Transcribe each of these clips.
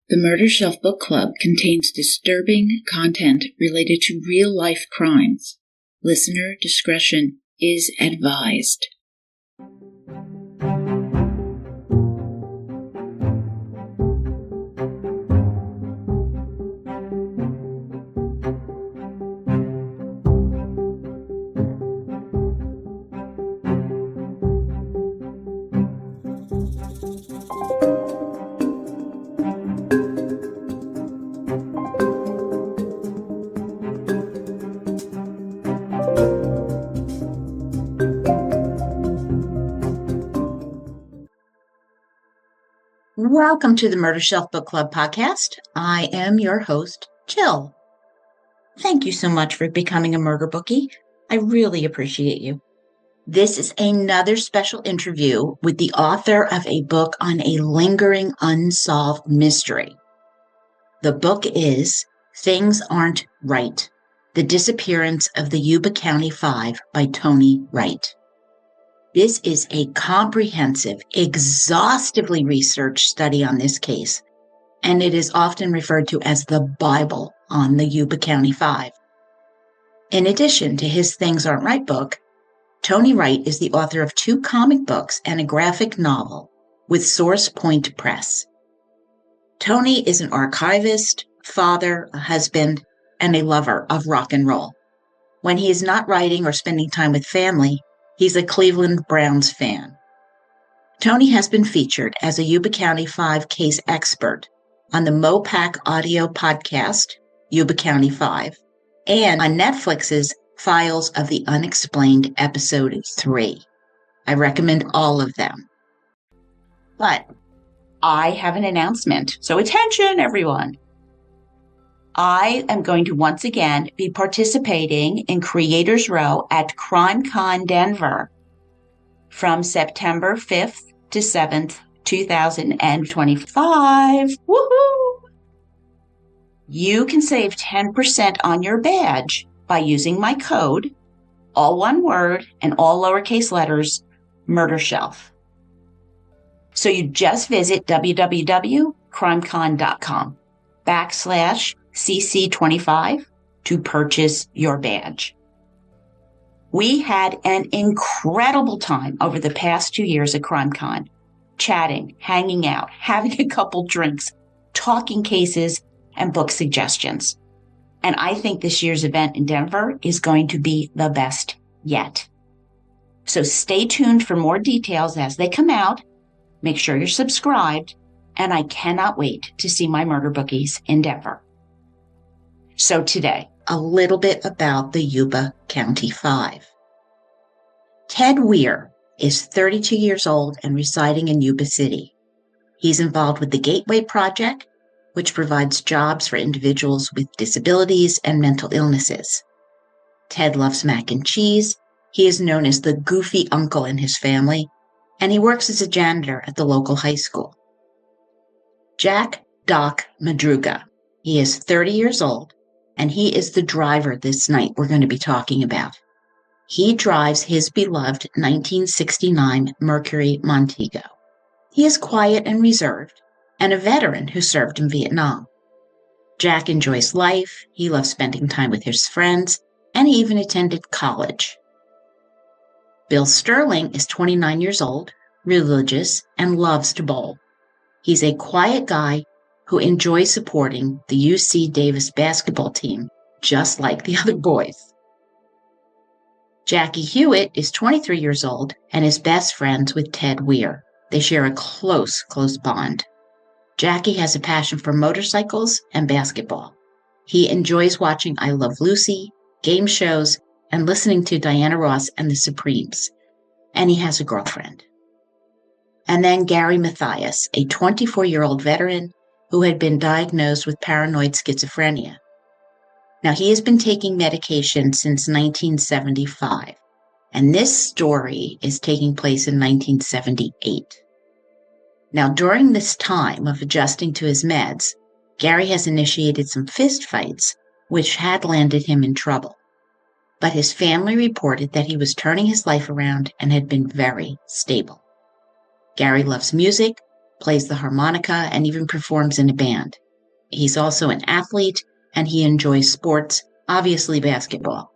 The Murder Shelf Book Club contains disturbing content related to real-life crimes. Listener discretion is advised. Welcome to the Murder Shelf Book Club podcast. I am your host, Jill. Thank you so much for becoming a murder bookie. I really appreciate you. This is another special interview with the author of a book on a lingering unsolved mystery. The book is Things Aren't Right: The Disappearance of the Yuba County Five by Tony Wright. This is a comprehensive, exhaustively researched study on this case, and it is often referred to as the Bible on the Yuba County Five. In addition to his Things Aren't Right book, Tony Wright is the author of 2 comic books and a graphic novel with Source Point Press. Tony is an archivist, father, a husband, and a lover of rock and roll. When he is not writing or spending time with family, he's a Cleveland Browns fan. Tony has been featured as a Yuba County Five case expert on the Mopac audio podcast, Yuba County Five, and on Netflix's Files of the Unexplained Episode 3. I recommend all of them. But I have an announcement, so attention, everyone. I am going to once again be participating in Creators Row at CrimeCon Denver from September 5th to 7th, 2025. Woohoo! You can save 10% on your badge by using my code, all one word and all lowercase letters, MurderShelf. So you just visit www.crimecon.com/CC25 to purchase your badge. We had an incredible time over the past 2 years at CrimeCon, chatting, hanging out, having a couple drinks, talking cases, and book suggestions. And I think this year's event in Denver is going to be the best yet. So stay tuned for more details as they come out. Make sure you're subscribed, and I cannot wait to see my murder bookies in Denver. So today, a little bit about the Yuba County Five. Ted Weiher is 32 years old and residing in Yuba City. He's involved with the Gateway Project, which provides jobs for individuals with disabilities and mental illnesses. Ted loves mac and cheese. He is known as the goofy uncle in his family, and he works as a janitor at the local high school. Jack Doc Madruga. He is 30 years old, and he is the driver this night we're going to be talking about. He drives his beloved 1969 Mercury Montego. He is quiet and reserved, and a veteran who served in Vietnam. Jack enjoys life, he loves spending time with his friends, and he even attended college. Bill Sterling is 29 years old, religious, and loves to bowl. He's a quiet guy who enjoys supporting the UC Davis basketball team, just like the other boys. Jackie Huett is 23 years old and is best friends with Ted Weiher. They share a close bond. Jackie has a passion for motorcycles and basketball. He enjoys watching I Love Lucy, game shows, and listening to Diana Ross and the Supremes. And he has a girlfriend. And then Gary Mathias, a 24-year-old veteran who had been diagnosed with paranoid schizophrenia. Now, he has been taking medication since 1975, and this story is taking place in 1978. Now, during this time of adjusting to his meds, Gary has initiated some fist fights, which had landed him in trouble. But his family reported that he was turning his life around and had been very stable. Gary loves music, plays the harmonica, and even performs in a band. He's also an athlete, and he enjoys sports, obviously basketball.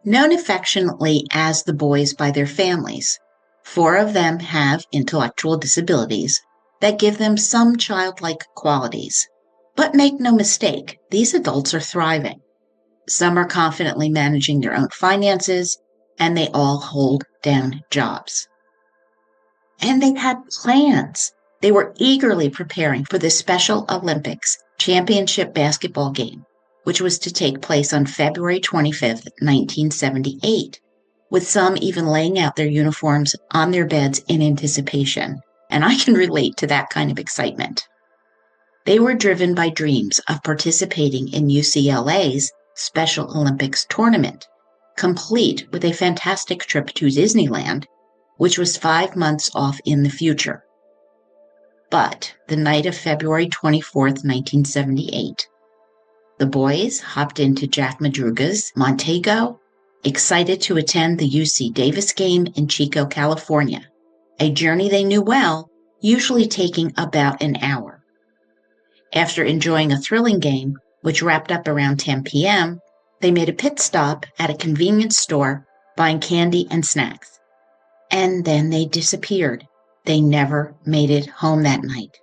Known affectionately as the boys by their families, 4 of them have intellectual disabilities that give them some childlike qualities. But make no mistake, these adults are thriving. Some are confidently managing their own finances, and they all hold down jobs. And they had plans. They were eagerly preparing for the Special Olympics championship basketball game, which was to take place on February 25th, 1978, with some even laying out their uniforms on their beds in anticipation. And I can relate to that kind of excitement. They were driven by dreams of participating in UCLA's Special Olympics tournament, complete with a fantastic trip to Disneyland, which was 5 months off in the future. But the night of February 24th, 1978, the boys hopped into Jack Madruga's Montego, excited to attend the UC Davis game in Chico, California, a journey they knew well, usually taking about an hour. After enjoying a thrilling game, which wrapped up around 10 p.m., they made a pit stop at a convenience store, buying candy and snacks. And then they disappeared. They never made it home that night.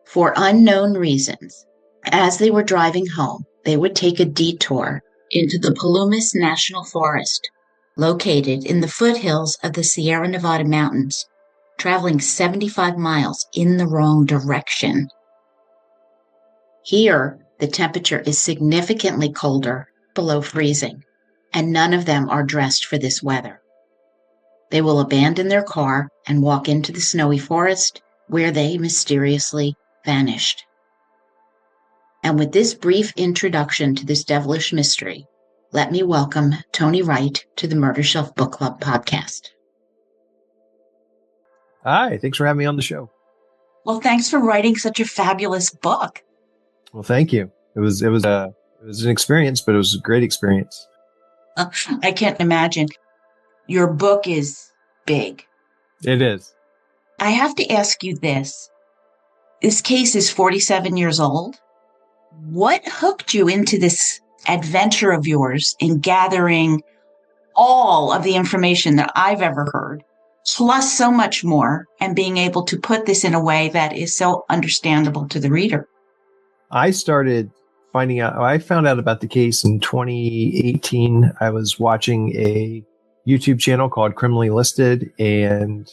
For unknown reasons, as they were driving home, they would take a detour into the Plumas National Forest, located in the foothills of the Sierra Nevada mountains, traveling 75 miles in the wrong direction. Here, the temperature is significantly colder, below freezing, and none of them are dressed for this weather. They will abandon their car and walk into the snowy forest, where they mysteriously vanished. And with this brief introduction to this devilish mystery, let me welcome Tony Wright to the Murder Shelf Book Club podcast. Hi, thanks for having me on the show. Well, thanks for writing such a fabulous book. Well, thank you. It was an experience, but it was a great experience. I can't imagine. Your book is big. It is. I have to ask you this. This case is 47 years old. What hooked you into this adventure of yours in gathering all of the information that I've ever heard, plus so much more, and being able to put this in a way that is so understandable to the reader? I found out about the case in 2018. I was watching a YouTube channel called Criminally Listed, and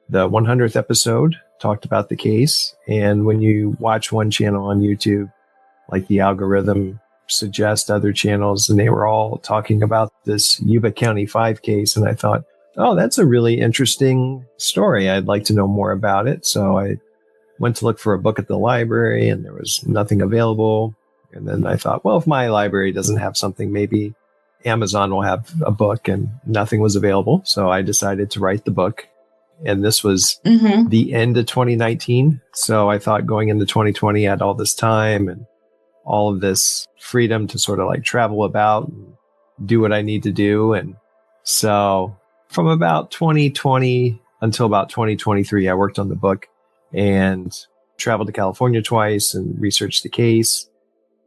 the 100th episode talked about the case. And when you watch one channel on YouTube, like the algorithm suggests other channels, and they were all talking about this Yuba County Five case. And I thought, oh, that's a really interesting story. I'd like to know more about it. So I went to look for a book at the library, and there was nothing available. And then I thought, well, if my library doesn't have something, maybe Amazon will have a book, and nothing was available. So I decided to write the book. And this was the end of 2019. So I thought going into 2020, I had all this time and all of this freedom to sort of like travel about and do what I need to do. And so from about 2020 until about 2023, I worked on the book and traveled to California twice and researched the case,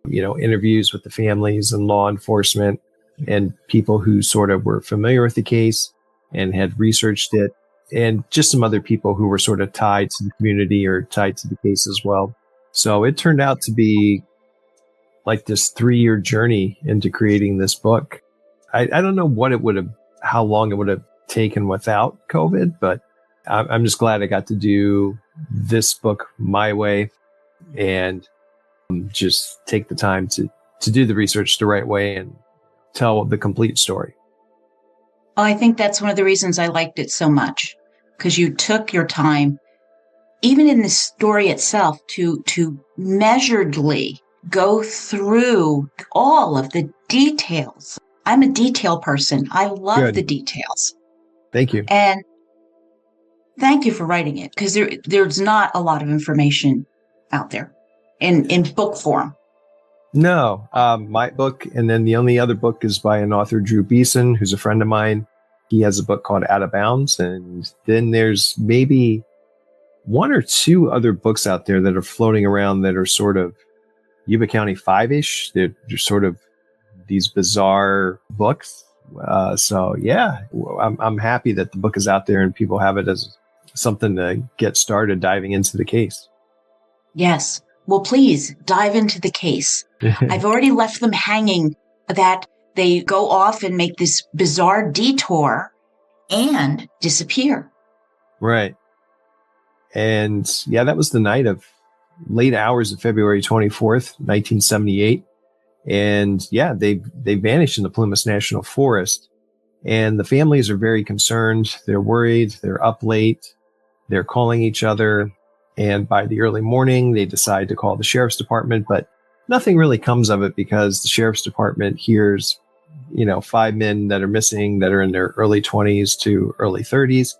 interviews with the families and law enforcement and people who sort of were familiar with the case and had researched it, and just some other people who were sort of tied to the community or tied to the case as well. So it turned out to be like this 3-year journey into creating this book. I don't know how long it would have taken without COVID, but I'm just glad I got to do this book my way and just take the time to do the research the right way and tell the complete story. Oh, I think that's one of the reasons I liked it so much, because you took your time, even in the story itself, to measuredly go through all of the details. I'm a detail person. I love the details. Thank you. And thank you for writing it, because there's not a lot of information out there in book form. No, my book, and then the only other book is by an author, Drew Beeson, who's a friend of mine. He has a book called Out of Bounds. And then there's maybe one or two other books out there that are floating around that are sort of Yuba County Five-ish. They're sort of these bizarre books. So yeah, I'm happy that the book is out there and people have it as something to get started diving into the case. Yes. Well, please dive into the case. I've already left them hanging that they go off and make this bizarre detour and disappear. Right. And yeah, that was the night of late hours of February 24th, 1978. And yeah, they vanished in the Plumas National Forest. And the families are very concerned. They're worried. They're up late. They're calling each other. And by the early morning, they decide to call the sheriff's department, but nothing really comes of it because the sheriff's department hears, 5 men that are missing that are in their early 20s to early 30s.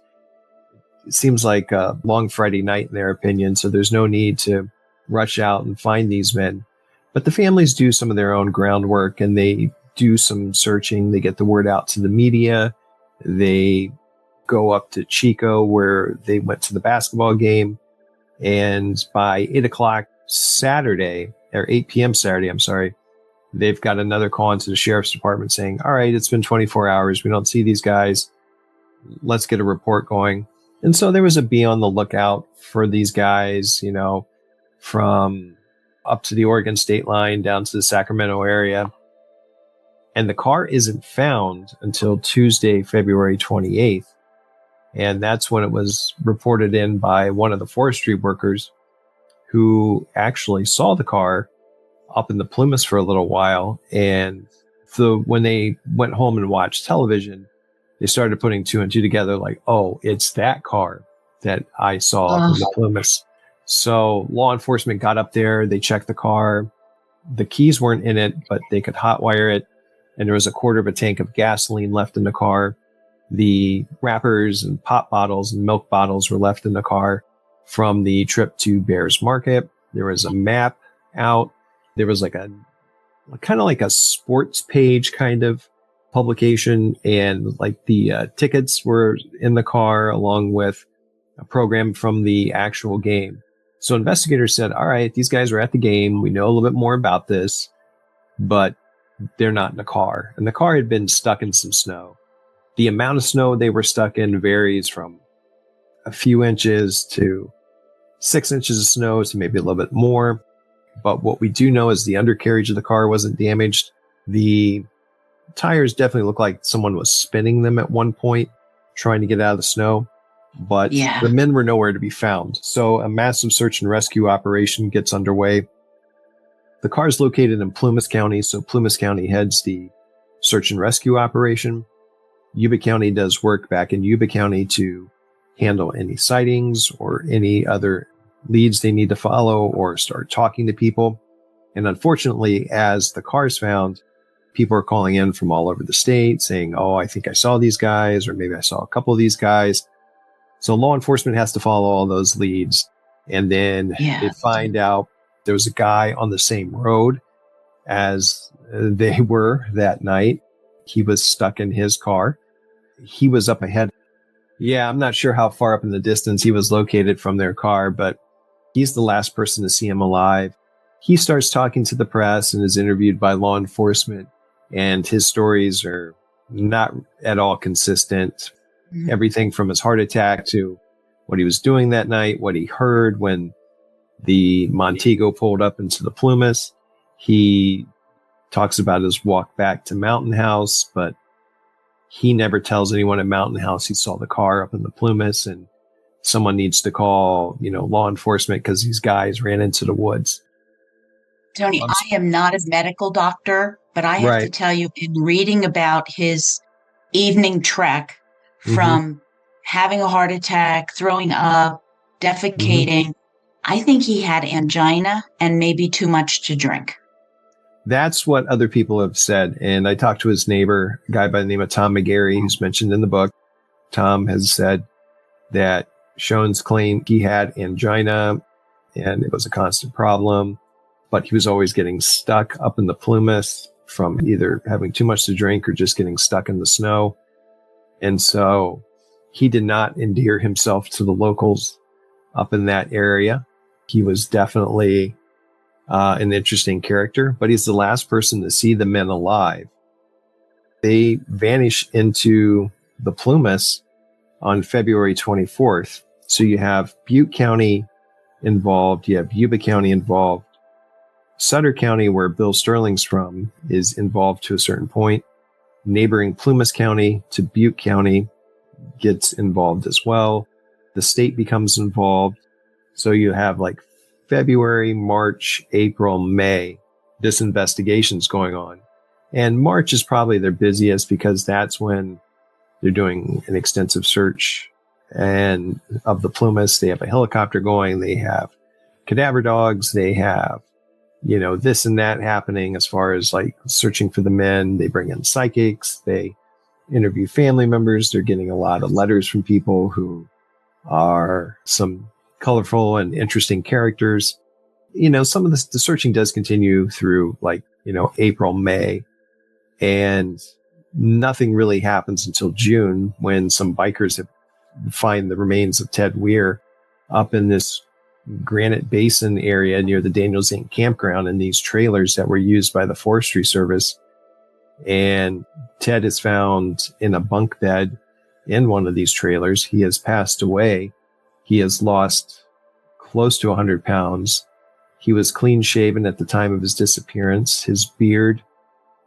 It seems like a long Friday night in their opinion, so there's no need to rush out and find these men. But the families do some of their own groundwork and they do some searching. They get the word out to the media. They go up to Chico where they went to the basketball game. And by 8 o'clock Saturday, or 8 p.m. Saturday, they've got another call into the sheriff's department saying, all right, it's been 24 hours. We don't see these guys. Let's get a report going. And so there was a be on the lookout for these guys, from up to the Oregon state line down to the Sacramento area. And the car isn't found until Tuesday, February 28th. And that's when it was reported in by one of the forestry workers who actually saw the car up in the Plumas for a little while. And so when they went home and watched television, they started putting two and two together like, oh, it's that car that I saw up in the Plumas. So law enforcement got up there. They checked the car. The keys weren't in it, but they could hotwire it. And there was a quarter of a tank of gasoline left in the car. The wrappers and pop bottles and milk bottles were left in the car from the trip to Bears Market. There was a map out. There was like a kind of like a sports page kind of publication, and like the tickets were in the car along with a program from the actual game. So investigators said, all right, these guys are at the game. We know a little bit more about this, but they're not in the car. And the car had been stuck in some snow. The amount of snow they were stuck in varies from a few inches to 6 inches of snow to maybe a little bit more. But what we do know is the undercarriage of the car wasn't damaged. The tires definitely look like someone was spinning them at one point, trying to get out of the snow. But the men were nowhere to be found. So a massive search and rescue operation gets underway. The car is located in Plumas County, so Plumas County heads the search and rescue operation. Yuba County does work back in Yuba County to handle any sightings or any other leads they need to follow or start talking to people. And unfortunately, as the car is found, people are calling in from all over the state saying, oh, I think I saw these guys, or maybe I saw a couple of these guys. So law enforcement has to follow all those leads. And then they find out there was a guy on the same road as they were that night. He was stuck in his car. He was up ahead. Yeah, I'm not sure how far up in the distance he was located from their car, but he's the last person to see him alive. He starts talking to the press and is interviewed by law enforcement, and his stories are not at all consistent. Mm-hmm. Everything from his heart attack to what he was doing that night, what he heard when the Montego pulled up into the Plumas. He talks about his walk back to Mountain House, but he never tells anyone at Mountain House he saw the car up in the Plumas, and someone needs to call, law enforcement because these guys ran into the woods. Tony, I am not a medical doctor, but I have to tell you, in reading about his evening trek from having a heart attack, throwing up, defecating, I think he had angina and maybe too much to drink. That's what other people have said. And I talked to his neighbor, a guy by the name of Tom McGarry, who's mentioned in the book. Tom has said that Schoen's claimed he had angina and it was a constant problem, but he was always getting stuck up in the Plumas from either having too much to drink or just getting stuck in the snow. And so he did not endear himself to the locals up in that area. He was definitely an interesting character, but he's the last person to see the men alive. They vanish into the Plumas on February 24th. So you have Butte County involved, you have Yuba County involved. Sutter County, where Bill Sterling's from, is involved to a certain point. Neighboring Plumas County to Butte County gets involved as well. The state becomes involved. So you have like February, March, April, May, this investigation's going on. And March is probably their busiest because that's when they're doing an extensive search and of the Plumas. They have a helicopter going. They have cadaver dogs. They have, this and that happening as far as like searching for the men. They bring in psychics. They interview family members. They're getting a lot of letters from people who are some colorful and interesting characters. Some of the searching does continue through April, May, and nothing really happens until June when some bikers find the remains of Ted Weiher up in this Granite Basin area near the Daniels Inc. campground in these trailers that were used by the Forestry Service. And Ted is found in a bunk bed in one of these trailers. He has passed away. He has lost close to 100 pounds. He was clean shaven at the time of his disappearance. His beard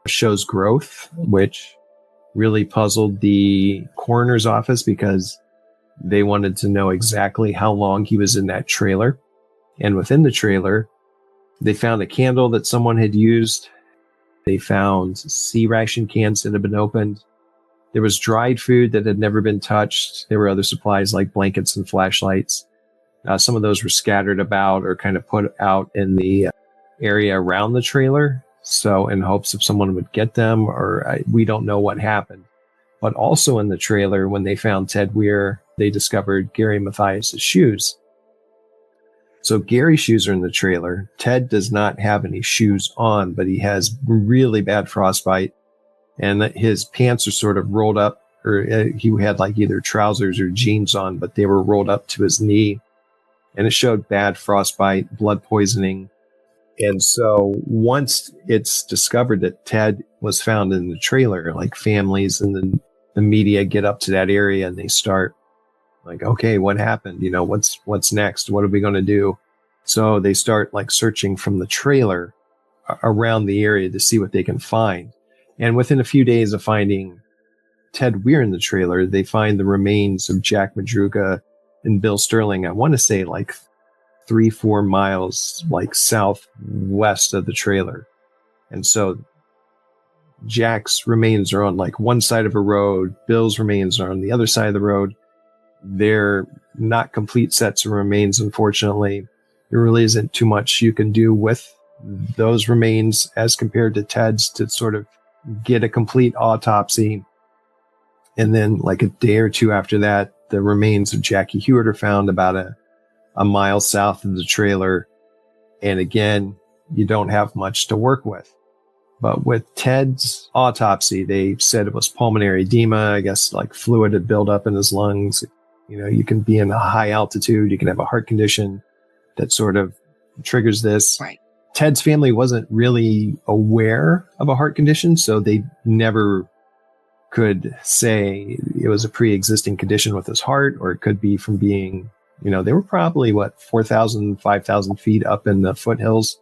shows growth, which really puzzled the coroner's office because they wanted to know exactly how long he was in that trailer. And within the trailer, they found a candle that someone had used. They found sea ration cans that had been opened. There was dried food that had never been touched. There were other supplies like blankets and flashlights. Some of those were scattered about or kind of put out in the area around the trailer. So in hopes if someone would get them, or we don't know what happened. But also in the trailer, when they found Ted Weiher, they discovered Gary Mathias' shoes. So Gary's shoes are in the trailer. Ted does not have any shoes on, but he has really bad frostbite. And his pants are sort of rolled up, or he had like either trousers or jeans on, but they were rolled up to his knee. And it showed bad frostbite, blood poisoning. And so once it's discovered that Ted was found in the trailer, like families and the media get up to that area and they start like, okay, what happened? What's next? What are we going to do? So they start like searching from the trailer around the area to see what they can find. And within a few days of finding Ted Weiher in the trailer, they find the remains of Jack Madruga and Bill Sterling. I want to say like 3-4 miles like southwest of the trailer. And so Jack's remains are on like one side of a road. Bill's remains are on the other side of the road. They're not complete sets of remains, unfortunately. There really isn't too much you can do with those remains as compared to Ted's to sort of get a complete autopsy. And then like a day or two after that, the remains of Jackie Huett are found about a mile south of the trailer. And again, you don't have much to work with. But with Ted's autopsy, they said it was pulmonary edema. I guess like fluid had built up in his lungs. You can be in a high altitude. You can have a heart condition that sort of triggers this. Right. Ted's family wasn't really aware of a heart condition, so they never could say it was a pre-existing condition with his heart, or it could be from being, they were probably 4,000, 5,000 feet up in the foothills.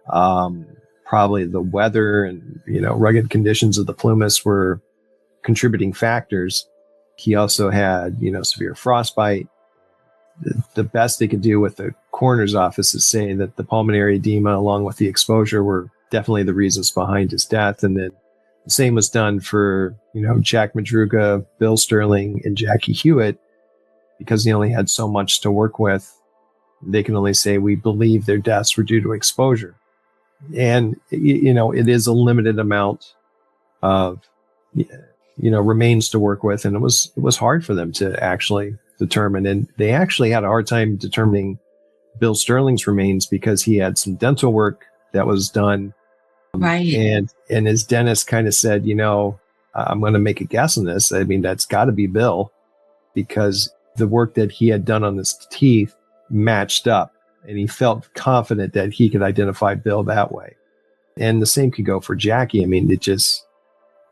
Probably the weather and, rugged conditions of the Plumas were contributing factors. He also had, severe frostbite. The best they could do with the coroner's office is say that the pulmonary edema along with the exposure were definitely the reasons behind his death. And then the same was done for, Jack Madruga, Bill Sterling, and Jackie Huett, because they only had so much to work with. They can only say, we believe their deaths were due to exposure. And, it is a limited amount of, remains to work with. And it was hard for them to actually determine. And they actually had a hard time determining Bill Sterling's remains because he had some dental work that was done. Right. And his dentist kind of said, I'm going to make a guess on this. I mean, that's got to be Bill, because the work that he had done on his teeth matched up, and he felt confident that he could identify Bill that way. And the same could go for Jackie. I mean, they just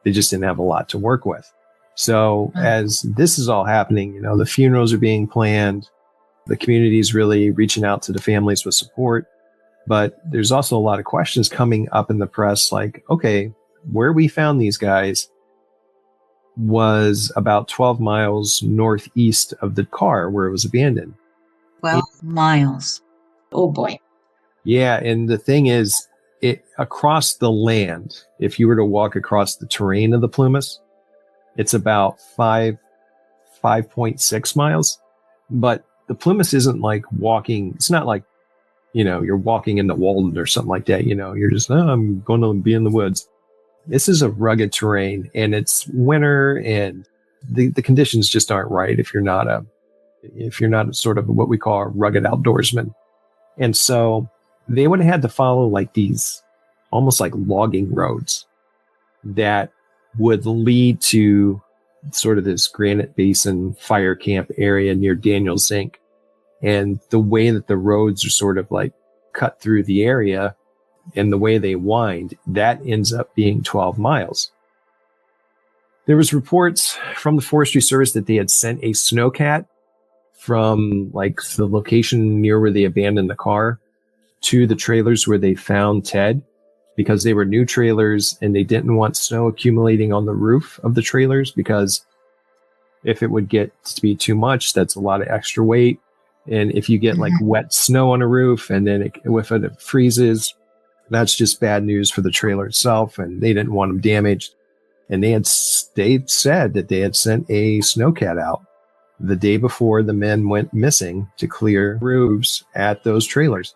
didn't have a lot to work with. So as this is all happening, the funerals are being planned. The community is really reaching out to the families with support. But there's also a lot of questions coming up in the press like, okay, where we found these guys was about 12 miles northeast of the car where it was abandoned. 12 miles. Oh boy. Yeah. And the thing is, across the land, if you were to walk across the terrain of the Plumas, it's about 5.6 miles. But the Plumas isn't like walking. It's not like, you're walking into Walden or something like that. You're just, I'm going to be in the woods. This is a rugged terrain, and it's winter, and the conditions just aren't right if you're not sort of what we call a rugged outdoorsman. And so they would have had to follow like these almost like logging roads that would lead to sort of this Granite Basin fire camp area near Daniels Zinc. And the way that the roads are sort of like cut through the area and the way they wind, that ends up being 12 miles. There was reports from the Forestry Service that they had sent a snowcat from like the location near where they abandoned the car to the trailers where they found Ted, because they were new trailers and they didn't want snow accumulating on the roof of the trailers, because if it would get to be too much, that's a lot of extra weight. And if you get like wet snow on a roof and then if it freezes, that's just bad news for the trailer itself. And they didn't want them damaged. And they said that they had sent a snowcat out the day before the men went missing to clear roofs at those trailers.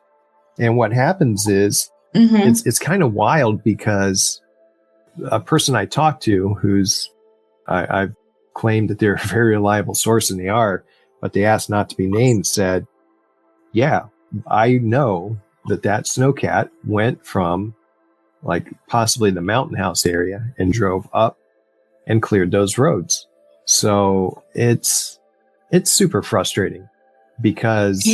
And what happens is it's kind of wild, because a person I talked to I've claimed that they're a very reliable source, and they are, but they asked not to be named, said, yeah, I know that snowcat went from like possibly the Mountain House area and drove up and cleared those roads. So it's super frustrating, because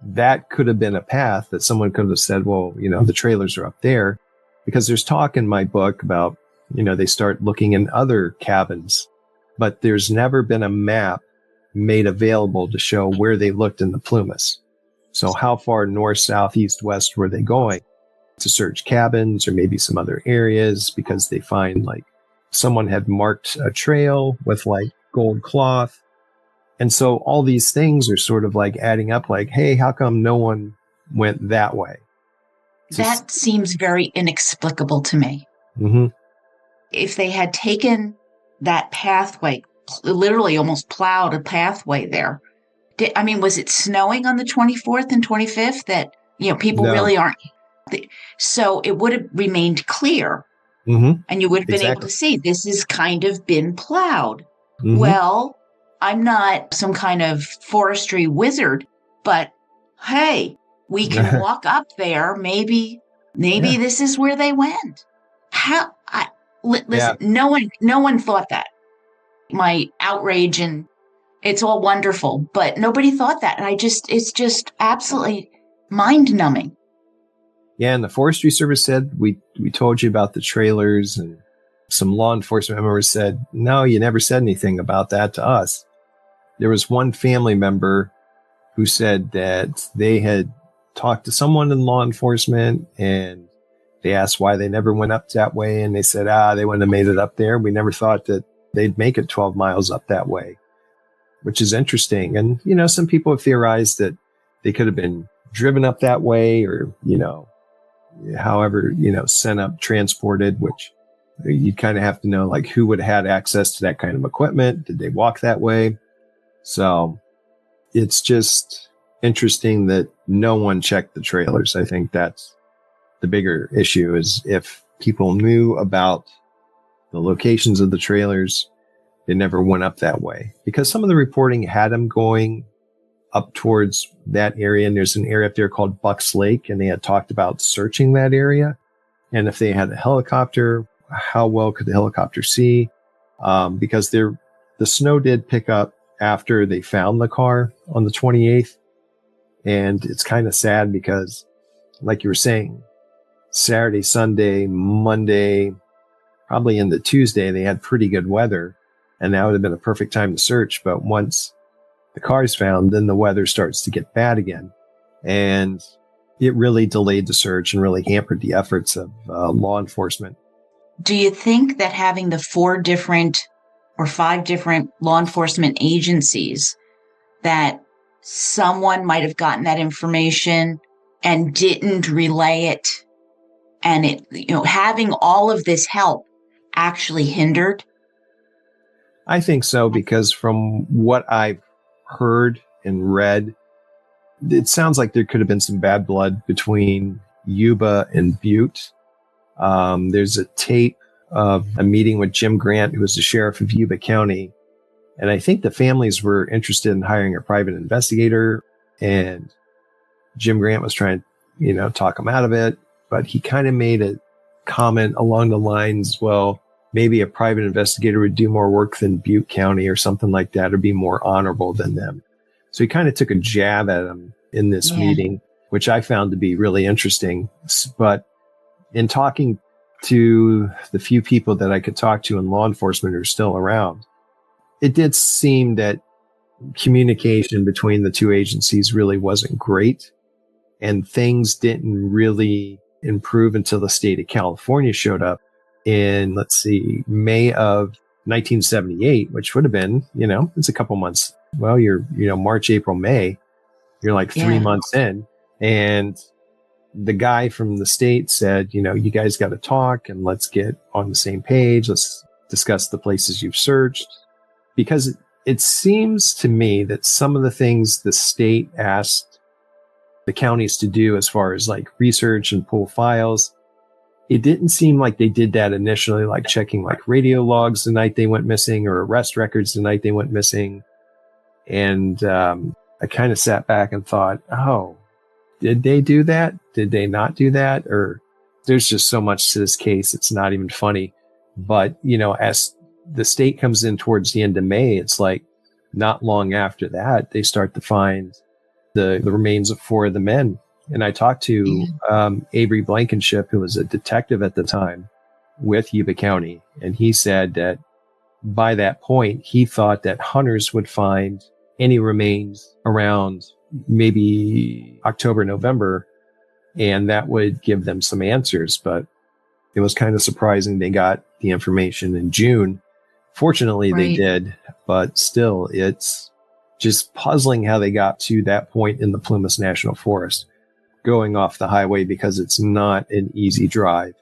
that could have been a path that someone could have said, well, the trailers are up there, because there's talk in my book about, they start looking in other cabins, but there's never been a map made available to show where they looked in the Plumas. So how far north, south, east, west were they going to search cabins or maybe some other areas, because they find like someone had marked a trail with like gold cloth. And so all these things are sort of like adding up like, hey, how come no one went that way? That seems very inexplicable to me. Mm-hmm. If they had taken that pathway, literally almost plowed a pathway there. Was it snowing on the 24th and 25th that, people really aren't? So it would have remained clear, and you would have been able to see this has kind of been plowed. Mm-hmm. Well, I'm not some kind of forestry wizard, but hey, we can walk up there. Maybe this is where they went. Listen, no one thought that. My outrage, and it's all wonderful, but nobody thought that. And it's just absolutely mind numbing. Yeah. And the Forestry Service said, we told you about the trailers, and some law enforcement members said, no, you never said anything about that to us. There was one family member who said that they had talked to someone in law enforcement, and they asked why they never went up that way. And they said, they wouldn't have made it up there. We never thought that they'd make it 12 miles up that way, which is interesting. And, some people have theorized that they could have been driven up that way, or, however, sent up, transported, which you kind of have to know, like, who would have had access to that kind of equipment. Did they walk that way? So it's just interesting that no one checked the trailers. I think that's the bigger issue, is if people knew about the locations of the trailers, they never went up that way, because some of the reporting had them going up towards that area. And there's an area up there called Bucks Lake, and they had talked about searching that area. And if they had a helicopter, how well could the helicopter see? Because the snow did pick up after they found the car on the 28th. And it's kind of sad because, like you were saying, Saturday, Sunday, Monday, probably into Tuesday, they had pretty good weather, and that would have been a perfect time to search. But once the car's found, then the weather starts to get bad again. And it really delayed the search and really hampered the efforts of law enforcement. Do you think that having the 4 different or 5 different law enforcement agencies, that someone might have gotten that information and didn't relay it, and it, having all of this help actually hindered? I think so, because from what I've heard and read, it sounds like there could have been some bad blood between Yuba and Butte. There's a tape of a meeting with Jim Grant, who was the sheriff of Yuba County. And I think the families were interested in hiring a private investigator, and Jim Grant was trying to, talk him out of it. But he kind of made a comment along the lines, well, maybe a private investigator would do more work than Butte County or something like that, or be more honorable than them. So he kind of took a jab at him in this meeting, which I found to be really interesting. But in talking to the few people that I could talk to in law enforcement who are still around, it did seem that communication between the two agencies really wasn't great, and things didn't really improve until the state of California showed up in, May of 1978, which would have been, it's a couple months. Well, you're, March, April, May, you're like 3 months in. And the guy from the state said, you guys got to talk and let's get on the same page. Let's discuss the places you've searched. Because it seems to me that some of the things the state asked the counties to do, as far as like research and pull files, it didn't seem like they did that initially, like checking like radio logs the night they went missing, or arrest records the night they went missing. And I kind of sat back and thought, oh, did they do that? Did they not do that? Or there's just so much to this case, it's not even funny. But, as the state comes in towards the end of May, it's like not long after that, they start to find the remains of 4 of the men. And I talked to Avery Blankenship, who was a detective at the time with Yuba County. And he said that by that point, he thought that hunters would find any remains around maybe October, November, and that would give them some answers. But it was kind of surprising they got the information in June. Fortunately, they did, but still, it's just puzzling how they got to that point in the Plumas National Forest, going off the highway, because it's not an easy drive.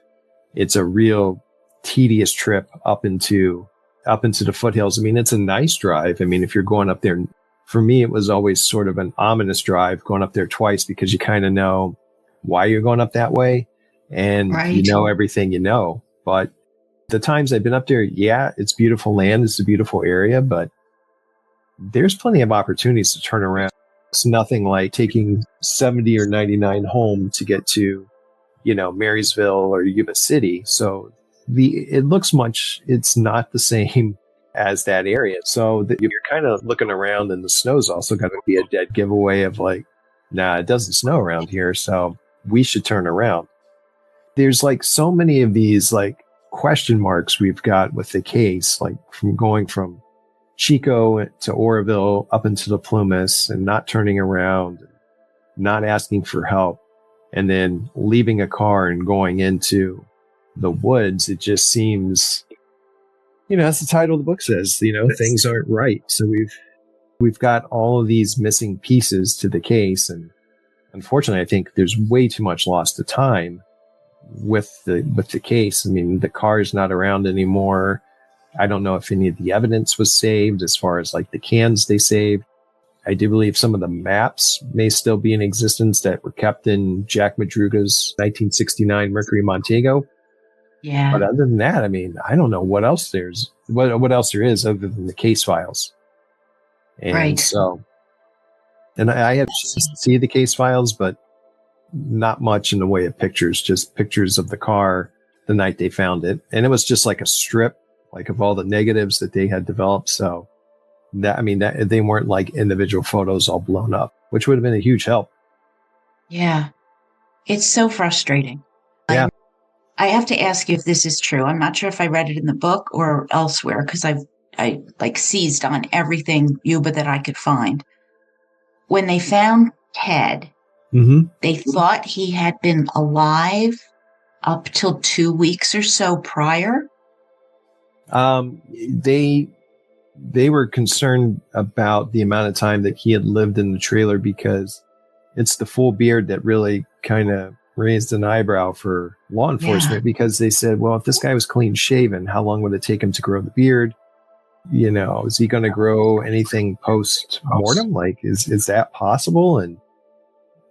It's a real tedious trip up into the foothills. I mean, it's a nice drive. I mean, if you're going up there, for me, it was always sort of an ominous drive going up there twice, because you kind of know why you're going up that way, and you know everything you know. But the times I've been up there, it's beautiful land. It's a beautiful area, but there's plenty of opportunities to turn around. It's nothing like taking 70 or 99 home to get to, Marysville or Yuba City. So it's not the same as that area. So you're kind of looking around, and the snow's also going to be a dead giveaway of like, nah, it doesn't snow around here, so we should turn around. There's like so many of these like question marks we've got with the case, like from going from Chico to Oroville up into the Plumas and not turning around, not asking for help, and then leaving a car and going into the woods. It just seems, as the title of the book says, things aren't right. So we've got all of these missing pieces to the case. And unfortunately, I think there's way too much lost to time with the case. I mean, the car's not around anymore. I don't know if any of the evidence was saved, as far as like the cans they saved. I do believe some of the maps may still be in existence that were kept in Jack Madruga's 1969 Mercury Montego. Yeah. But other than that, I mean, I don't know what else there is other than the case files. And so, and I have to see the case files, but not much in the way of pictures, just pictures of the car the night they found it. And it was just like a strip, like of all the negatives that they had developed. So that they weren't like individual photos all blown up. which would have been a huge help. Yeah. It's so frustrating. Yeah. I have to ask you if this is true. I'm not sure if I read it in the book or elsewhere because I like seized on everything Yuba that I could find. When they found Ted, they thought he had been alive up till 2 weeks or so prior. They were concerned about the amount of time that he had lived in the trailer because it's the full beard that really kind of raised an eyebrow for law enforcement because they said, well, if this guy was clean shaven, how long would it take him to grow the beard? You know, is he going to grow anything post mortem? Like, is that possible? And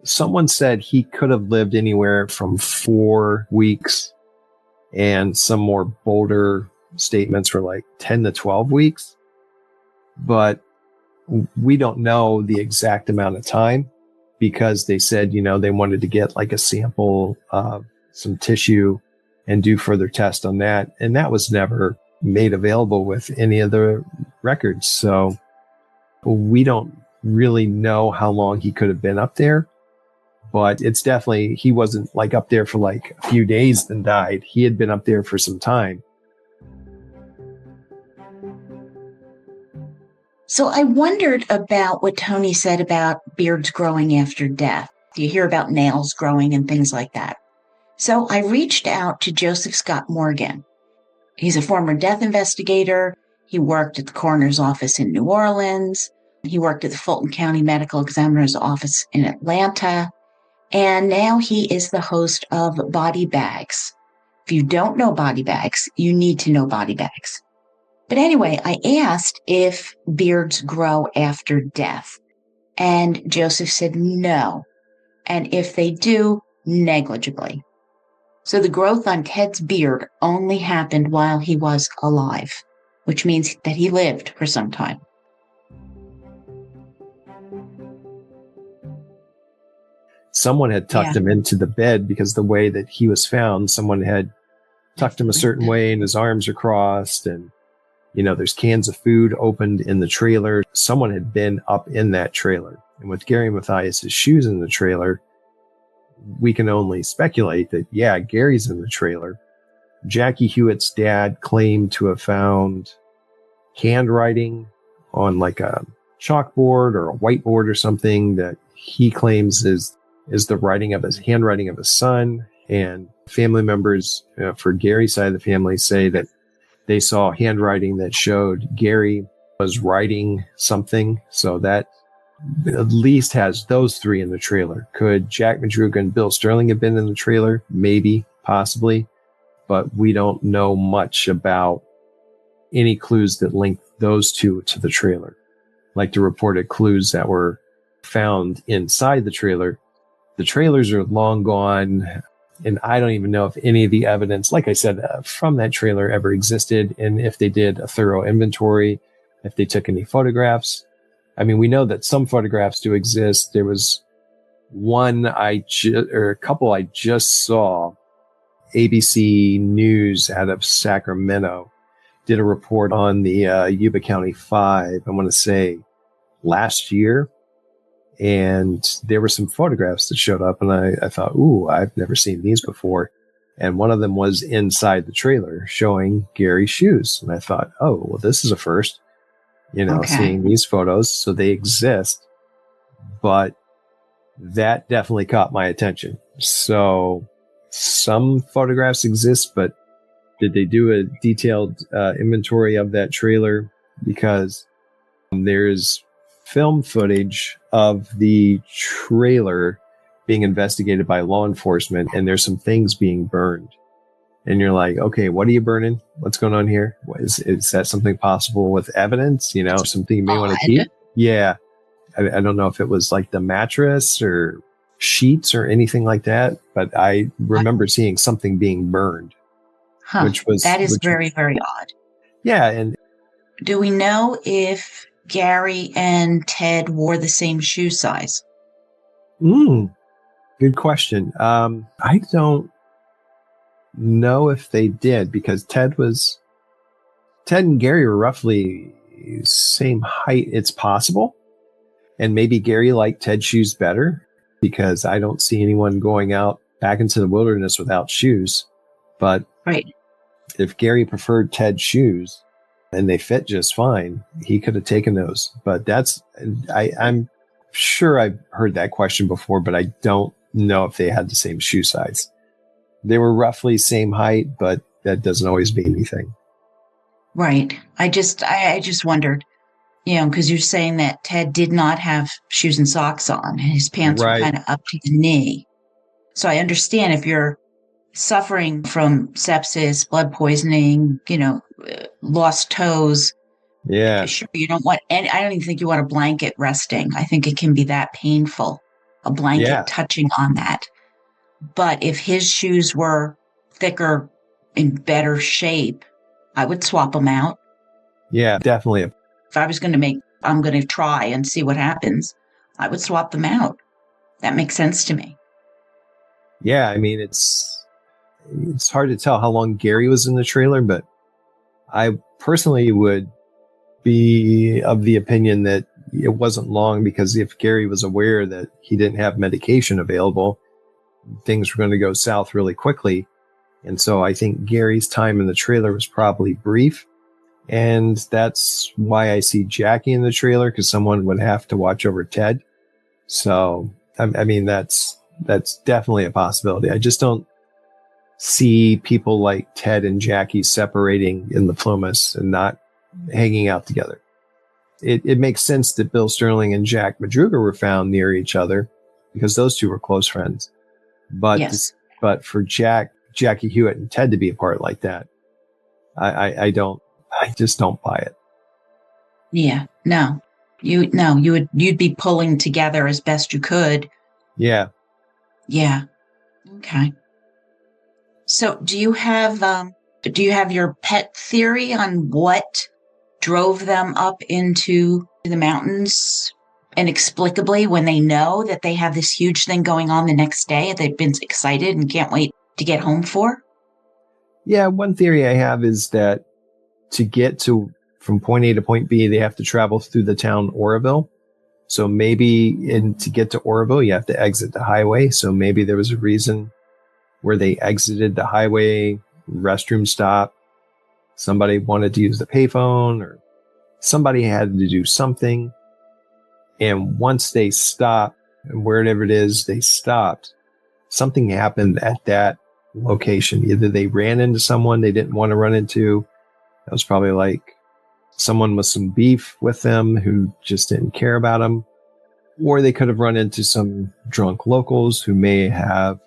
someone said he could have lived anywhere from 4 weeks, and some more bolder statements were like 10 to 12 weeks. But we don't know the exact amount of time because they said, you know, they wanted to get like a sample of some tissue and do further tests on that. And that was never made available with any of the records. So we don't really know how long he could have been up there, but it's definitely, he wasn't like up there for like a few days then died. He had been up there for some time. So I wondered about what Tony said about beards growing after death. You hear about nails growing and things like that. So I reached out to Joseph Scott Morgan. He's a former death investigator. He worked at the coroner's office in New Orleans. He worked at the Fulton County Medical Examiner's office in Atlanta. And now he is the host of Body Bags. If you don't know Body Bags, you need to know Body Bags. But anyway, I asked if beards grow after death. And Joseph said no. And if they do, negligibly. So the growth on Ted's beard only happened while he was alive, which means that he lived for some time. Someone had tucked him into the bed because the way that he was found, someone had tucked him a certain way and his arms are crossed, and you know, there's cans of food opened in the trailer. Someone had been up in that trailer. And with Gary Mathias' shoes in the trailer, we can only speculate that, yeah, Gary's in the trailer. Jackie Huett's dad claimed to have found handwriting on like a chalkboard or a whiteboard or something that he claims is the handwriting of his son. And family members for Gary's side of the family say that they saw handwriting that showed Gary was writing something. So that at least has those three in the trailer. Could Jack Madruga and Bill Sterling have been in the trailer? Maybe, possibly. But we don't know much about any clues that link those two to the trailer. Like the reported clues that were found inside the trailer. The trailers are long gone. And I don't even know if any of the evidence, like I said, from that trailer ever existed. And if they did a thorough inventory, if they took any photographs. I mean, we know that some photographs do exist. There was one a couple I just saw. ABC News out of Sacramento did a report on the Yuba County Five, I want to say last year. And there were some photographs that showed up, and I thought, ooh, I've never seen these before. And one of them was inside the trailer showing Gary's shoes. And I thought, oh, well, this is a first, seeing these photos. So they exist. But that definitely caught my attention. So some photographs exist, but did they do a detailed inventory of that trailer? Because there's film footage of the trailer being investigated by law enforcement, and there's some things being burned. And you're like, okay, what are you burning? What's going on here? Is that something possible with evidence? Something you may want to keep? Yeah. I don't know if it was like the mattress or sheets or anything like that, but I remember seeing something being burned. Which is very, very odd. Yeah. And do we know if Gary and Ted wore the same shoe size? Good question. I don't know if they did, because Ted and Gary were roughly same height. It's possible. And maybe Gary liked Ted's shoes better because I don't see anyone going out back into the wilderness without shoes. But Right. if Gary preferred Ted's shoes and they fit just fine, he could have taken those. But I'm sure I've heard that question before, but I don't know if they had the same shoe size. They were roughly same height, but that doesn't always mean anything. Right. I just wondered, because you're saying that Ted did not have shoes and socks on, and his pants were Right. kind of up to the knee. So I understand if you're suffering from sepsis, blood poisoning, lost toes. Yeah. Sure, you don't want, and I don't even think you want a blanket resting. I think it can be that painful, a blanket touching on that. But if his shoes were thicker, in better shape, I would swap them out. Yeah, definitely. If I was I'm going to try and see what happens, I would swap them out. That makes sense to me. Yeah, I mean, it's hard to tell how long Gary was in the trailer, but I personally would be of the opinion that it wasn't long, because if Gary was aware that he didn't have medication available, things were going to go south really quickly. And so I think Gary's time in the trailer was probably brief. And that's why I see Jackie in the trailer, because someone would have to watch over Ted. So, I mean, that's definitely a possibility. I just don't see people like Ted and Jackie separating in the Plumas and not hanging out together. It makes sense that Bill Sterling and Jack Madruga were found near each other because those two were close friends. But Yes. But for Jackie, Huett, and Ted to be apart like that, I just don't buy it. Yeah. No. You'd be pulling together as best you could. Yeah. Yeah. Okay. So do you have your pet theory on what drove them up into the mountains inexplicably when they know that they have this huge thing going on the next day they've been excited and can't wait to get home for? Yeah. One theory I have is that to get from point A to point B, they have to travel through the town Oroville. So maybe to get to Oroville, you have to exit the highway. So maybe there was a reason where they exited the highway, restroom stop. Somebody wanted to use the payphone, or somebody had to do something. And once they stopped, and wherever it is they stopped, something happened at that location. Either they ran into someone they didn't want to run into. That was probably like someone with some beef with them who just didn't care about them. Or they could have run into some drunk locals who may have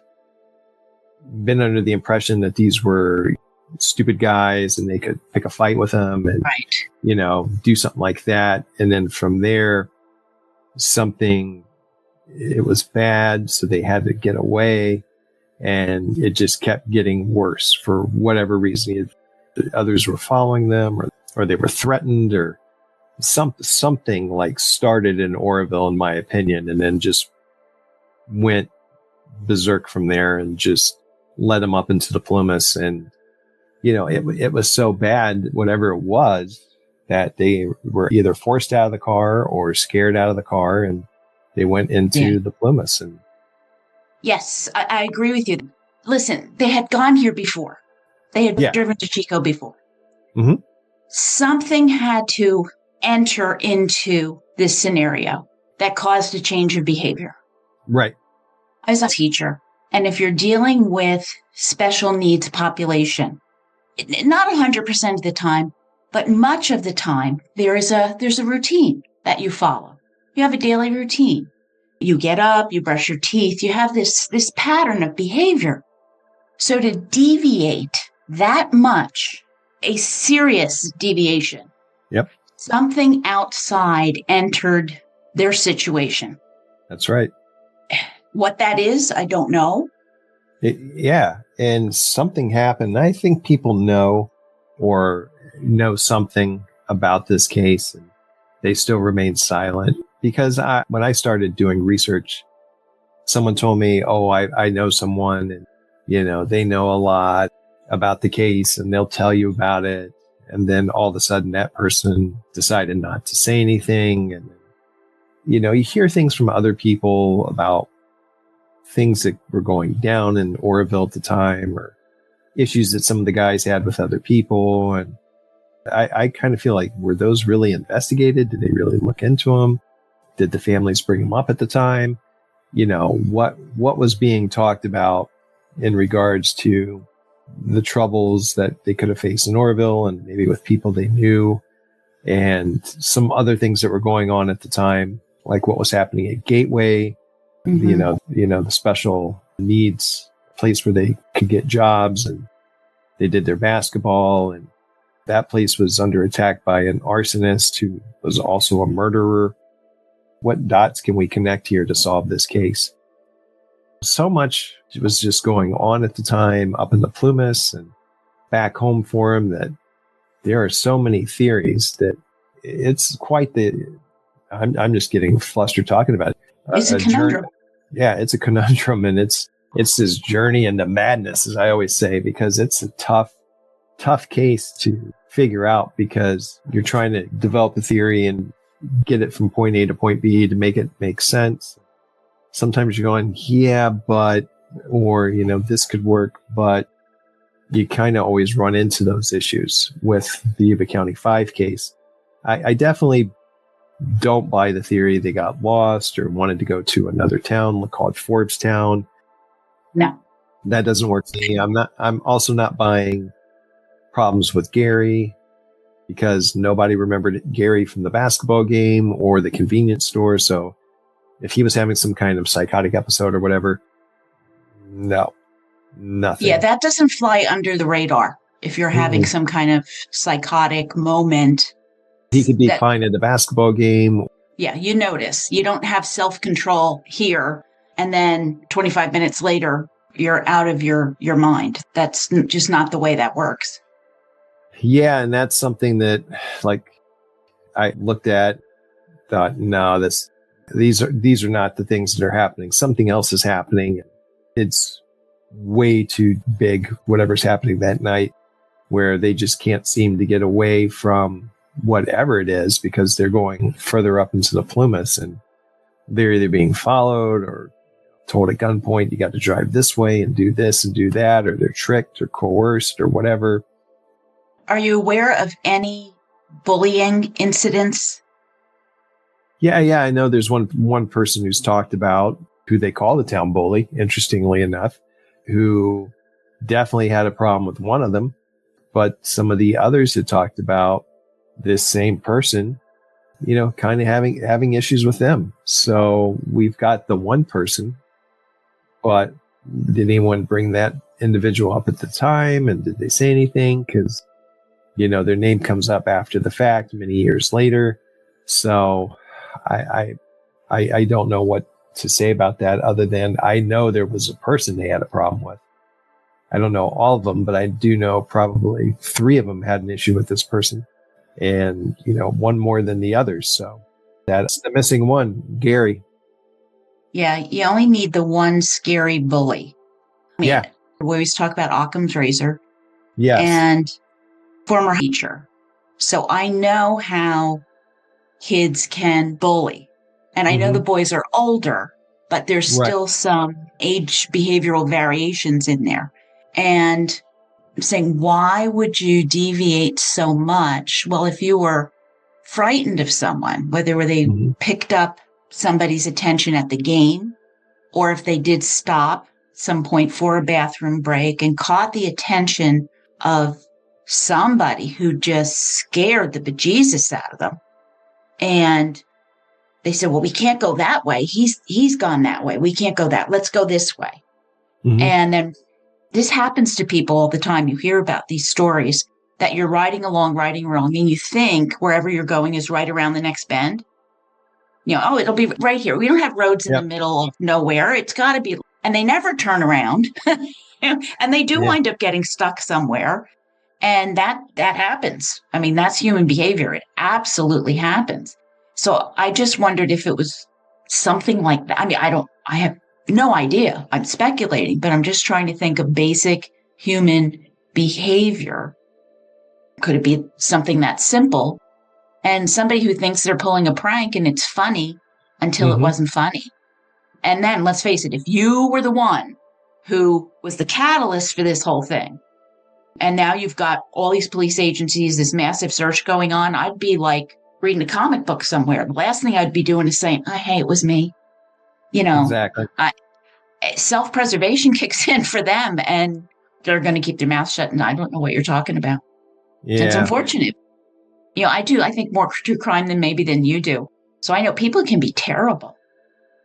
been under the impression that these were stupid guys and they could pick a fight with them and, right, do something like that. And then from there, it was bad. So they had to get away, and it just kept getting worse for whatever reason. Others were following them, or they were threatened, or something like started in Oroville, in my opinion, and then just went berserk from there and just led them up into the Plumas. And, it was so bad, whatever it was, that they were either forced out of the car or scared out of the car, and they went into the Plumas. And yes, I agree with you. Listen, they had gone here before. They had driven to Chico before. Mm-hmm. Something had to enter into this scenario that caused a change of behavior. Right. As a teacher, and if you're dealing with special needs population, not 100% of the time, but much of the time, there's a routine that you follow. You have a daily routine. You get up, you brush your teeth, you have this pattern of behavior. So to deviate that much, a serious deviation, something outside entered their situation. That's right. What that is, I don't know. And something happened. I think people know something about this case, and they still remain silent. Because when I started doing research, someone told me, I know someone, and, they know a lot about the case, and they'll tell you about it. And then all of a sudden that person decided not to say anything. And you hear things from other people about things that were going down in Oroville at the time, or issues that some of the guys had with other people. And I kind of feel like, were those really investigated? Did they really look into them? Did the families bring them up at the time? What was being talked about in regards to the troubles that they could have faced in Oroville and maybe with people they knew, and some other things that were going on at the time, like what was happening at Gateway, the special needs place where they could get jobs and they did their basketball, and that place was under attack by an arsonist who was also a murderer. What dots can we connect here to solve this case? So much was just going on at the time up in the Plumas and back home for him that there are so many theories that it's quite I'm just getting flustered talking about it. It's a conundrum. Yeah, it's a conundrum, and it's this journey into madness, as I always say, because it's a tough case to figure out, because you're trying to develop a theory and get it from point A to point B to make it make sense. Sometimes you're going, yeah, but, or, this could work, but you kind of always run into those issues with the Yuba County Five case. I definitely don't buy the theory they got lost or wanted to go to another town called Forbes Town. No, that doesn't work for me. I'm also not buying problems with Gary, because nobody remembered Gary from the basketball game or the convenience store. So if he was having some kind of psychotic episode or whatever, no, nothing. Yeah, that doesn't fly under the radar. If you're having some kind of psychotic moment, he could be fine at a basketball game. Yeah, you notice. You don't have self-control here, and then 25 minutes later, you're out of your mind. That's just not the way that works. Yeah, and that's something that, like, I looked at, thought, no, these are not the things that are happening. Something else is happening. It's way too big, whatever's happening that night, where they just can't seem to get away from whatever it is, because they're going further up into the Plumas, and they're either being followed or told at gunpoint, you got to drive this way and do this and do that, or they're tricked or coerced or whatever. Are you aware of any bullying incidents? Yeah. I know there's one person who's talked about, who they call the town bully, interestingly enough, who definitely had a problem with one of them. But some of the others had talked about this same person, kind of having issues with them. So we've got the one person, but did anyone bring that individual up at the time? And did they say anything? Because their name comes up after the fact, many years later. So I don't know what to say about that, other than I know there was a person they had a problem with. I don't know all of them, but I do know probably 3 of them had an issue with this person, and, one more than the others. So that's the missing one, Gary. Yeah, you only need the one scary bully. We always talk about Occam's razor. Yes. And former teacher. So I know how kids can bully. And I know the boys are older, but there's still some age behavioral variations in there. And I'm saying, why would you deviate so much? Well, if you were frightened of someone, whether they picked up somebody's attention at the game, or if they did stop some point for a bathroom break and caught the attention of somebody who just scared the bejesus out of them. And they said, well, we can't go that way. He's gone that way. We can't go that. Let's go this way. And then this happens to people all the time. You hear about these stories that you're riding along, and you think wherever you're going is right around the next bend. It'll be right here. We don't have roads in the middle of nowhere. It's got to be. And they never turn around. And they do wind up getting stuck somewhere. And that happens. I mean, that's human behavior. It absolutely happens. So I just wondered if it was something like that. I mean, I have no idea. I'm speculating, but I'm just trying to think of basic human behavior. Could it be something that simple? And somebody who thinks they're pulling a prank and it's funny, until it wasn't funny. And then let's face it, if you were the one who was the catalyst for this whole thing, and now you've got all these police agencies, this massive search going on, I'd be like reading a comic book somewhere. The last thing I'd be doing is saying, oh, hey, it was me. Exactly. Self-preservation kicks in for them, and they're going to keep their mouth shut. And I don't know what you're talking about. Yeah. It's unfortunate. I think more true crime than you do. So I know people can be terrible.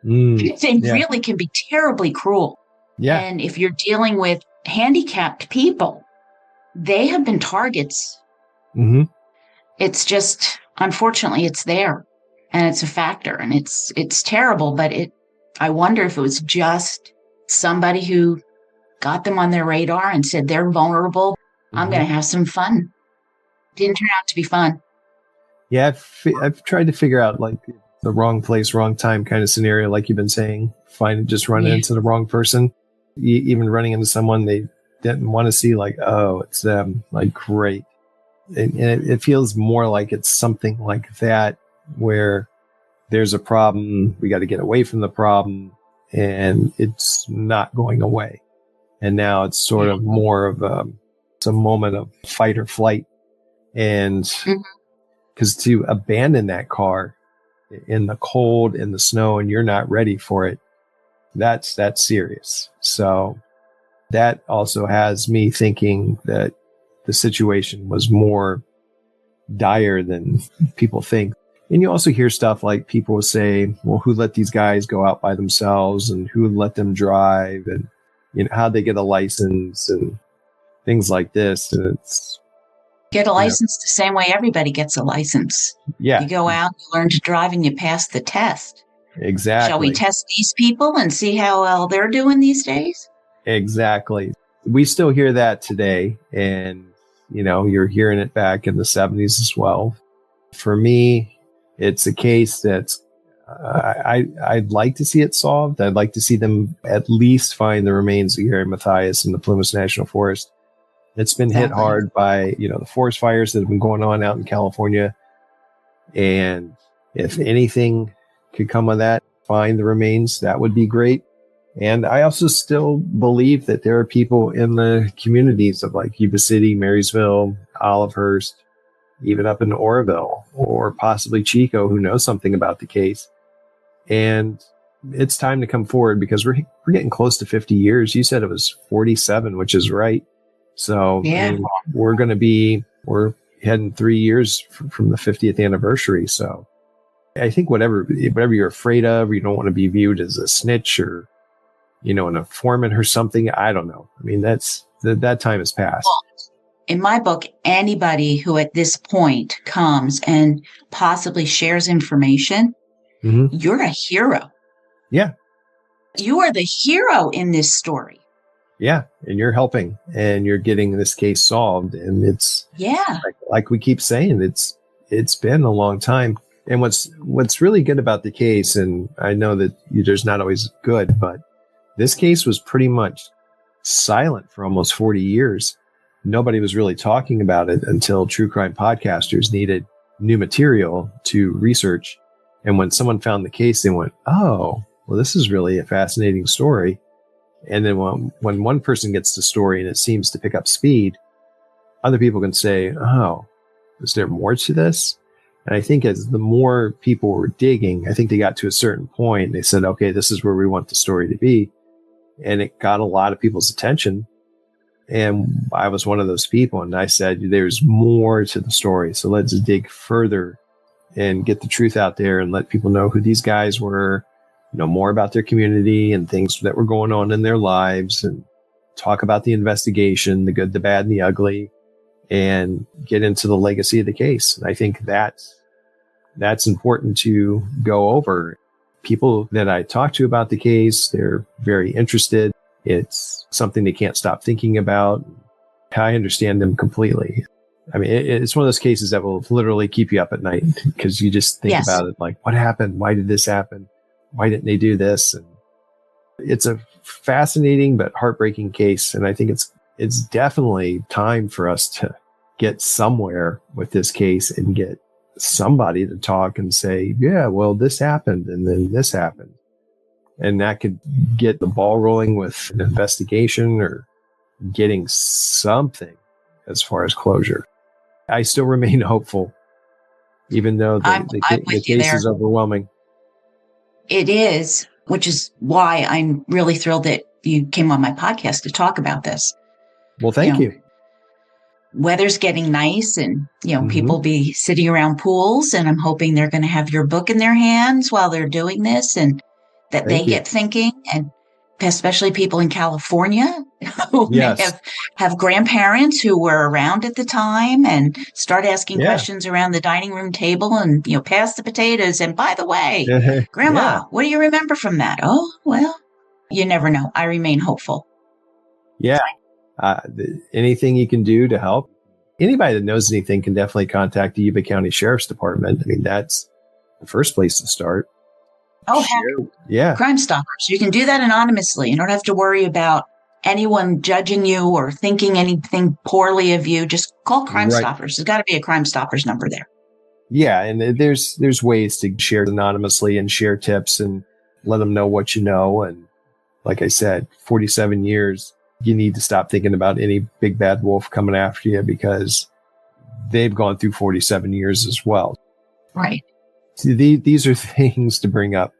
They really can be terribly cruel. Yeah. And if you're dealing with handicapped people, they have been targets. It's just, unfortunately, it's there, and it's a factor, and it's terrible. But I wonder if it was just somebody who got them on their radar and said they're vulnerable. I'm going to have some fun. Didn't turn out to be fun. Yeah, I've tried to figure out like the wrong place, wrong time kind of scenario, like you've been saying. Just running into the wrong person, even running into someone they didn't want to see. Like, oh, it's them. Like, great. And it feels more like it's something like that, where there's a problem, we got to get away from the problem, and it's not going away. And now it's sort of more of some moment of fight or flight. And because to abandon that car in the cold, in the snow, and you're not ready for it, that's serious. So that also has me thinking that the situation was more dire than people think. And you also hear stuff like people will say, well, who let these guys go out by themselves, and who let them drive, and how'd they get a license and things like this. And it's get a license the same way everybody gets a license. Yeah. You go out, you learn to drive, and you pass the test. Exactly. Shall we test these people and see how well they're doing these days? Exactly. We still hear that today. And, you're hearing it back in the 70s as well. For me, it's a case that's, I'd like to see it solved. I'd like to see them at least find the remains of Gary Mathias in the Plumas National Forest. It's been hit hard by, the forest fires that have been going on out in California. And if anything could come of that, find the remains, that would be great. And I also still believe that there are people in the communities of like Yuba City, Marysville, Olivehurst, even up in Oroville, or possibly Chico, who knows something about the case. And it's time to come forward, because we're getting close to 50 years. You said it was 47, which is right. So we're heading 3 years from the 50th anniversary. So I think whatever you're afraid of, or you don't want to be viewed as a snitch or, an informant or something. I don't know. I mean, that time has passed. Well, in my book, anybody who at this point comes and possibly shares information, you're a hero. Yeah. You are the hero in this story. Yeah. And you're helping, and you're getting this case solved. And it's like we keep saying, it's been a long time. And what's really good about the case, and I know that there's not always good, but this case was pretty much silent for almost 40 years. Nobody was really talking about it until true crime podcasters needed new material to research. And when someone found the case, they went, oh, well, this is really a fascinating story. And then when one person gets the story and it seems to pick up speed, other people can say, oh, is there more to this? And I think as the more people were digging, I think they got to a certain point and they said, okay, this is where we want the story to be. And it got a lot of people's attention. And I was one of those people. And I said, there's more to the story. So let's dig further and get the truth out there and let people know who these guys were, more about their community and things that were going on in their lives, and talk about the investigation, the good, the bad, and the ugly, and get into the legacy of the case. And I think that's important to go over. People that I talk to about the case, they're very interested. It's something they can't stop thinking about. I understand them completely. I mean, it's one of those cases that will literally keep you up at night, because you just think about it like, what happened? Why did this happen? Why didn't they do this? And it's a fascinating but heartbreaking case. And I think it's definitely time for us to get somewhere with this case and get somebody to talk and say, yeah, well, this happened and then this happened. And that could get the ball rolling with an investigation or getting something as far as closure. I still remain hopeful, even though the case is overwhelming. It is, which is why I'm really thrilled that you came on my podcast to talk about this. Well, thank you. Weather's getting nice and, people be sitting around pools, and I'm hoping they're going to have your book in their hands while they're doing this, and that they get thinking, and especially people in California who may have grandparents who were around at the time and start asking questions around the dining room table and, pass the potatoes. And by the way, Grandma, what do you remember from that? Oh, well, you never know. I remain hopeful. Yeah. Anything you can do to help. Anybody that knows anything can definitely contact the Yuba County Sheriff's Department. I mean, that's the first place to start. Oh, heck. Crime Stoppers. You can do that anonymously. You don't have to worry about anyone judging you or thinking anything poorly of you. Just call Crime Stoppers. There's got to be a Crime Stoppers number there. Yeah, and there's ways to share anonymously and share tips and let them know what you know. And like I said, 47 years. You need to stop thinking about any big bad wolf coming after you because they've gone through 47 years as well. Right. So these are things to bring up.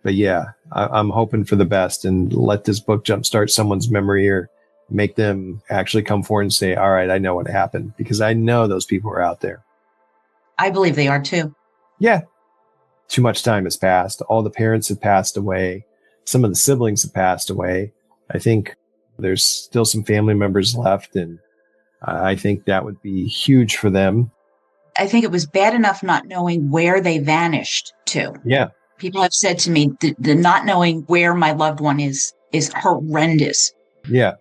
But yeah, I'm hoping for the best and let this book jumpstart someone's memory or make them actually come forward and say, all right, I know what happened, because I know those people are out there. I believe they are too. Yeah. Too much time has passed. All the parents have passed away. Some of the siblings have passed away. I think there's still some family members left, and I think that would be huge for them. I think it was bad enough not knowing where they vanished to. Yeah. People have said to me, the not knowing where my loved one is horrendous. Yeah.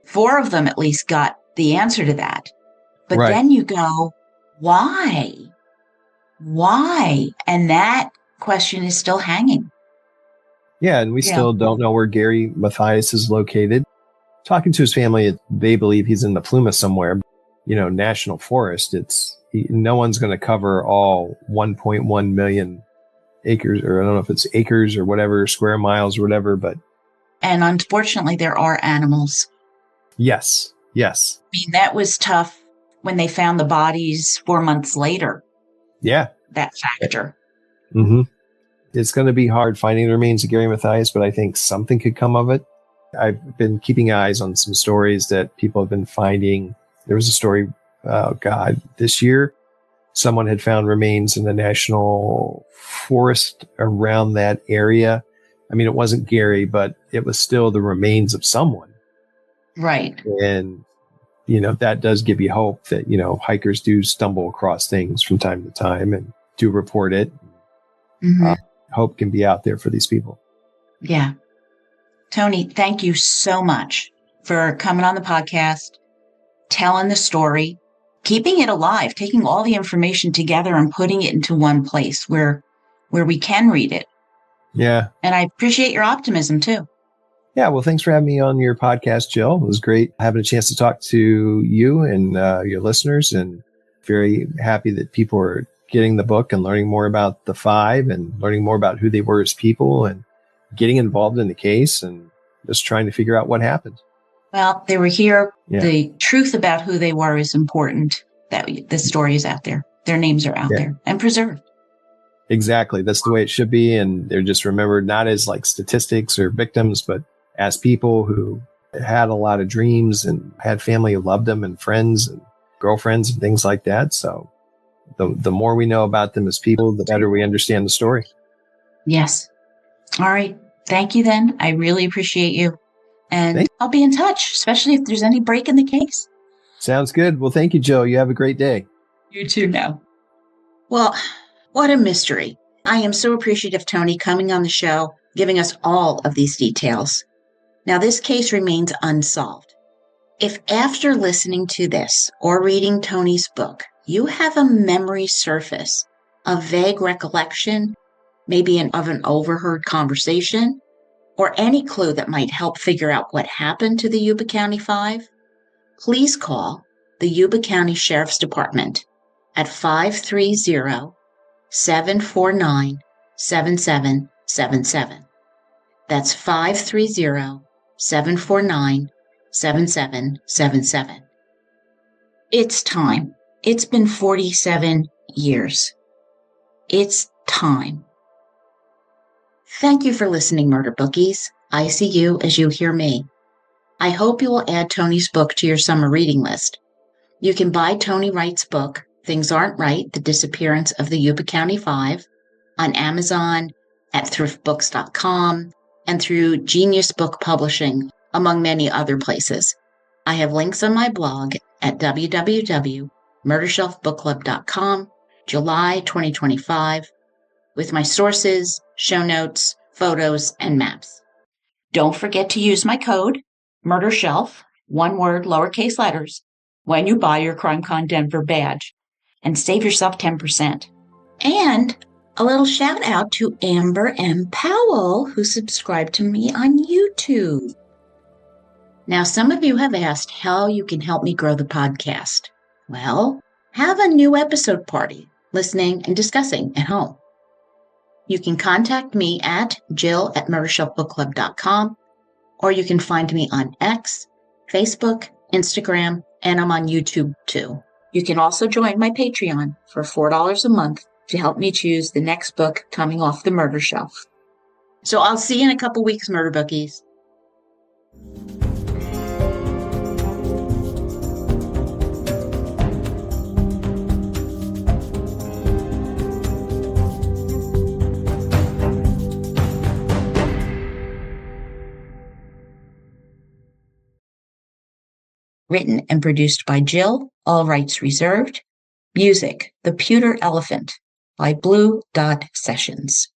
4 of them at least got the answer to that. But then you go, why? Why? And that question is still hanging. Yeah, and we still don't know where Gary Mathias is located. Talking to his family, they believe he's in the Plumas somewhere. National Forest, no one's going to cover all 1.1 million acres, or I don't know if it's acres or whatever, square miles or whatever, but. And unfortunately, there are animals. Yes. I mean, that was tough when they found the bodies 4 months later. Yeah. That factor. Mm-hmm. It's going to be hard finding the remains of Gary Mathias, but I think something could come of it. I've been keeping eyes on some stories that people have been finding. There was a story, this year, someone had found remains in the national forest around that area. I mean, it wasn't Gary, but it was still the remains of someone. Right. And, that does give you hope that, hikers do stumble across things from time to time and do report it. Mm-hmm. Hope can be out there for these people. Yeah. Tony, thank you so much for coming on the podcast, telling the story, keeping it alive, taking all the information together and putting it into one place where we can read it. Yeah. And I appreciate your optimism too. Yeah. Well, thanks for having me on your podcast, Jill. It was great having a chance to talk to you and your listeners, and very happy that people are getting the book and learning more about the 5 and learning more about who they were as people and getting involved in the case and just trying to figure out what happened. Well, they were here. Yeah. The truth about who they were is important. That the story is out there. Their names are out there and preserved. Exactly. That's the way it should be. And they're just remembered not as like statistics or victims, but as people who had a lot of dreams and had family who loved them and friends and girlfriends and things like that. So the more we know about them as people, the better we understand the story. Yes. All right. Thank you then. I really appreciate you. And I'll be in touch, especially if there's any break in the case. Sounds good. Well, thank you, Joe. You have a great day. You too now. Well, what a mystery. I am so appreciative of Tony coming on the show, giving us all of these details. Now, this case remains unsolved. If after listening to this or reading Tony's book, you have a memory surface, a vague recollection, maybe of an overheard conversation, or any clue that might help figure out what happened to the Yuba County Five, please call the Yuba County Sheriff's Department at 530-749-7777. That's 530-749-7777. It's time. It's been 47 years. It's time. Thank you for listening, Murder Bookies. I see you as you hear me. I hope you will add Tony's book to your summer reading list. You can buy Tony Wright's book, Things Aren't Right, The Disappearance of the Yuba County Five, on Amazon, at thriftbooks.com, and through Genius Book Publishing, among many other places. I have links on my blog at www.murdershelfbookclub.com, July 2025, with my sources, show notes, photos, and maps. Don't forget to use my code, MurderShelf, one word, lowercase letters, when you buy your CrimeCon Denver badge, and save yourself 10%. And a little shout out to Amber M. Powell, who subscribed to me on YouTube. Now, some of you have asked how you can help me grow the podcast. Well, have a new episode party, listening and discussing at home. You can contact me at jill@murdershelfbookclub.com, or you can find me on X, Facebook, Instagram, and I'm on YouTube too. You can also join my Patreon for $4 a month to help me choose the next book coming off the murder shelf. So I'll see you in a couple weeks, Murder Bookies. Written and produced by Jill, all rights reserved. Music, The Pewter Elephant by Blue Dot Sessions.